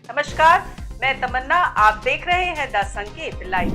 नमस्कार, मैं तमन्ना, आप देख रहे हैं द संकेत लाइव।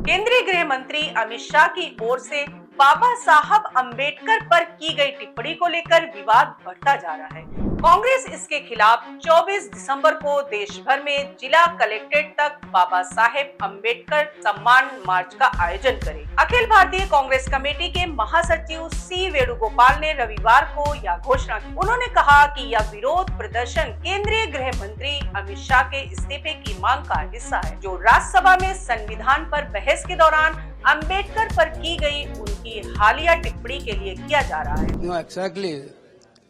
केंद्रीय गृह मंत्री अमित शाह की ओर से बाबा साहब अंबेडकर पर की गई टिप्पणी को लेकर विवाद बढ़ता जा रहा है। कांग्रेस इसके खिलाफ 24 दिसंबर को देश भर में जिला कलेक्ट्रेट तक बाबा साहेब अंबेडकर सम्मान मार्च का आयोजन करेगी। अखिल भारतीय कांग्रेस कमेटी के महासचिव सी वेणुगोपाल ने रविवार को यह घोषणा की। उन्होंने कहा कि यह विरोध प्रदर्शन केंद्रीय गृह मंत्री अमित शाह के इस्तीफे की मांग का हिस्सा है, जो राज्यसभा में संविधान पर बहस के दौरान अंबेडकर पर की गई उनकी हालिया टिप्पणी के लिए किया जा रहा है। No, exactly.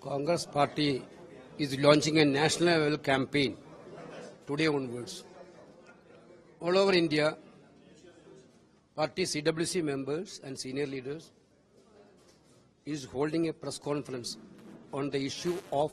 Congress party is launching a national level campaign today onwards. All over India, party CWC members and senior leaders is holding a press conference on the issue of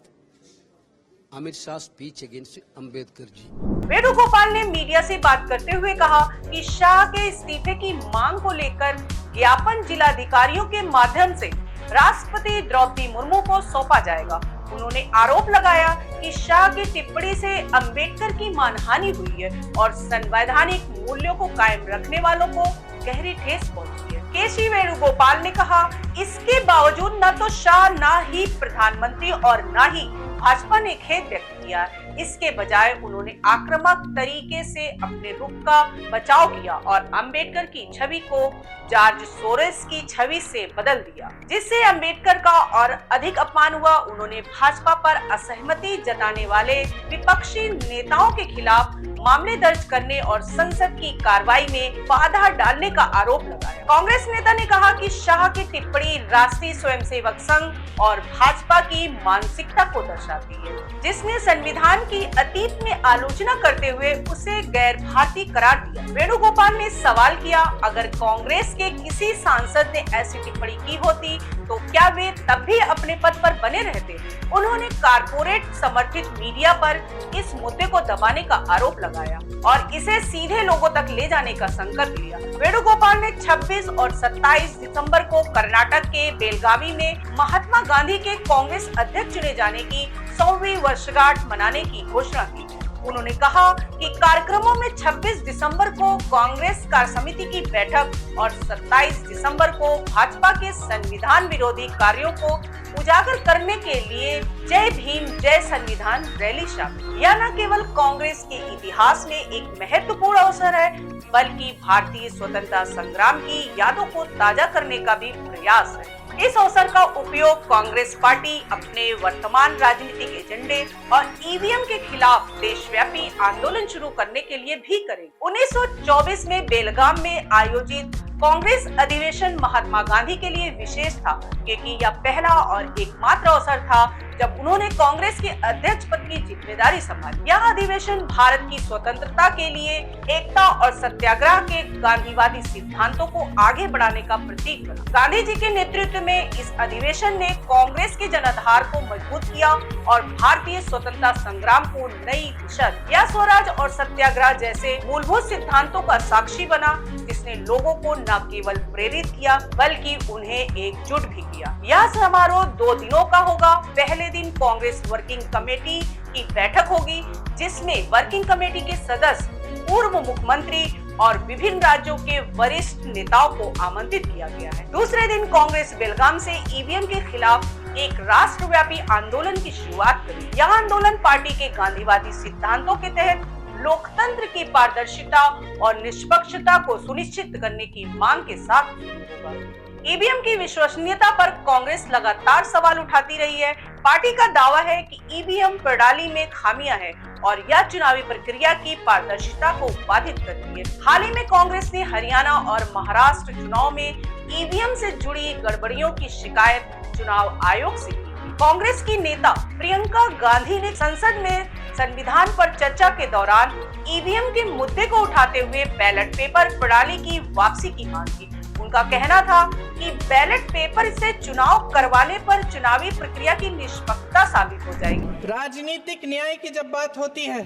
Amit Shah's speech against Ambedkar ji. Venugopal ने media से बात करते हुए कहा कि शाह के इस्तीफे की मांग को लेकर ज्ञापन जिलाधिकारियों के माध्यम से राष्ट्रपति द्रौपदी मुर्मू को सौंपा जाएगा। उन्होंने आरोप लगाया कि शाह की टिप्पणी से अंबेडकर की मानहानि हुई है और संवैधानिक मूल्यों को कायम रखने वालों को गहरी ठेस पहुंची है। केसी वेणुगोपाल ने कहा, इसके बावजूद न तो शाह, न ही प्रधानमंत्री और न ही भाजपा ने खेद व्यक्त किया। इसके बजाय उन्होंने आक्रामक तरीके से अपने रुख का बचाव किया और अंबेडकर की छवि को जॉर्ज सोरोस की छवि से बदल दिया, जिससे अंबेडकर का और अधिक अपमान हुआ। उन्होंने भाजपा पर असहमति जताने वाले विपक्षी नेताओं के खिलाफ मामले दर्ज करने और संसद की कार्रवाई में बाधा डालने का आरोप लगाया। कांग्रेस नेता ने कहा कि शाह की टिप्पणी राष्ट्रीय स्वयंसेवक संघ और भाजपा की मानसिकता को दर्शाती है, जिसने संविधान की अतीत में आलोचना करते हुए उसे गैर भारतीय करार दिया। वेणुगोपाल ने सवाल किया, अगर कांग्रेस के किसी सांसद ने ऐसी टिप्पणी की होती तो क्या वे तब भी अपने पद पर बने रहते? उन्होंने कारपोरेट समर्थित मीडिया पर इस मुद्दे को दबाने का आरोप लगाया और इसे सीधे लोगों तक ले जाने का संकल्प लिया। वेणुगोपाल ने 26 और 27 दिसंबर को कर्नाटक के बेलगावी में महात्मा गांधी के कांग्रेस अध्यक्ष चुने जाने की 100वीं वर्षगांठ मनाने की घोषणा की। उन्होंने कहा कि कार्यक्रमों में 26 दिसंबर को कांग्रेस कार्य समिति की बैठक और 27 दिसंबर को भाजपा के संविधान विरोधी कार्यों को उजागर करने के लिए जय भीम जय संविधान रैली शामिल। यह न केवल कांग्रेस के इतिहास में एक महत्वपूर्ण अवसर है, बल्कि भारतीय स्वतंत्रता संग्राम की यादों को ताजा करने का भी प्रयास है। इस अवसर का उपयोग कांग्रेस पार्टी अपने वर्तमान राजनीतिक एजेंडे और ईवीएम के खिलाफ देशव्यापी आंदोलन शुरू करने के लिए भी करेगी। 1924 में बेलगाम में आयोजित कांग्रेस अधिवेशन महात्मा गांधी के लिए विशेष था, क्योंकि यह पहला और एकमात्र अवसर था जब उन्होंने कांग्रेस के अध्यक्ष पद की जिम्मेदारी संभाली। यह अधिवेशन भारत की स्वतंत्रता के लिए एकता और सत्याग्रह के गांधीवादी सिद्धांतों को आगे बढ़ाने का प्रतीक बना। गांधी जी के नेतृत्व में इस अधिवेशन ने कांग्रेस के जनाधार को मजबूत किया और भारतीय स्वतंत्रता संग्राम को नई दिशा दी। यह स्वराज और सत्याग्रह जैसे मूलभूत सिद्धांतों का साक्षी बना, जिसने लोगों को न केवल प्रेरित किया बल्कि उन्हें एकजुट भी किया। यह समारोह 2 दिनों का होगा। पहले दिन कांग्रेस वर्किंग कमेटी की बैठक होगी, जिसमें वर्किंग कमेटी के सदस्य, पूर्व मुख्यमंत्री और विभिन्न राज्यों के वरिष्ठ नेताओं को आमंत्रित किया गया है। दूसरे दिन कांग्रेस बेलगाम से ईवीएम के खिलाफ एक राष्ट्रव्यापी आंदोलन की शुरुआत करेगी। यह आंदोलन पार्टी के गांधीवादी सिद्धांतों के तहत लोकतंत्र की पारदर्शिता और निष्पक्षता को सुनिश्चित करने की मांग के साथ शुरू होगा। ईवीएम की विश्वसनीयता पर कांग्रेस लगातार सवाल उठाती रही है। पार्टी का दावा है कि ईवीएम प्रणाली में खामियां हैं और यह चुनावी प्रक्रिया की पारदर्शिता को बाधित करती है। हाल ही में कांग्रेस ने हरियाणा और महाराष्ट्र चुनाव में ईवीएम से जुड़ी गड़बड़ियों की शिकायत चुनाव आयोग से की। कांग्रेस की नेता प्रियंका गांधी ने संसद में संविधान पर चर्चा के दौरान ईवीएम के मुद्दे को उठाते हुए बैलेट पेपर प्रणाली की वापसी की मांग की। उनका कहना था कि बैलेट पेपर से चुनाव करवाने पर चुनावी प्रक्रिया की निष्पक्षता साबित हो जाएगी। राजनीतिक न्याय की जब बात होती है,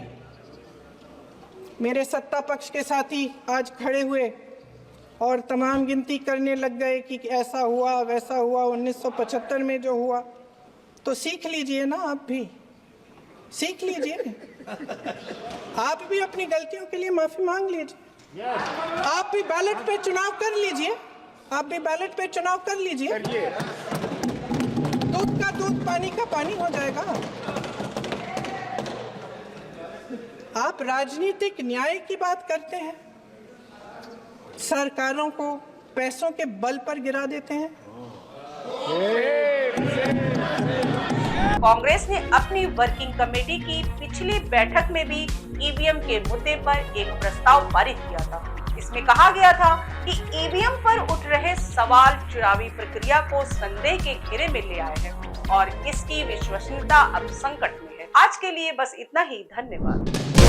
मेरे सत्ता पक्ष के साथी आज खड़े हुए और तमाम गिनती करने लग गए कि ऐसा हुआ वैसा हुआ, 1975 में जो हुआ, तो सीख लीजिए ना, आप भी सीख लीजिए। आप भी अपनी गलतियों के लिए माफी मांग लीजिए। आप भी बैलेट पे चुनाव कर लीजिए। आप भी बैलेट पे चुनाव कर लीजिए। दूध का दूध, पानी का पानी हो जाएगा। आप राजनीतिक न्याय की बात करते हैं, सरकारों को पैसों के बल पर गिरा देते हैं। कांग्रेस ने अपनी वर्किंग कमेटी की पिछली बैठक में भी ईवीएम के मुद्दे पर एक प्रस्ताव पारित किया था। इसमें कहा गया था कि ईवीएम पर उठ रहे सवाल चुनावी प्रक्रिया को संदेह के घेरे में ले आए हैं और इसकी विश्वसनीयता अब संकट में है। आज के लिए बस इतना ही। धन्यवाद।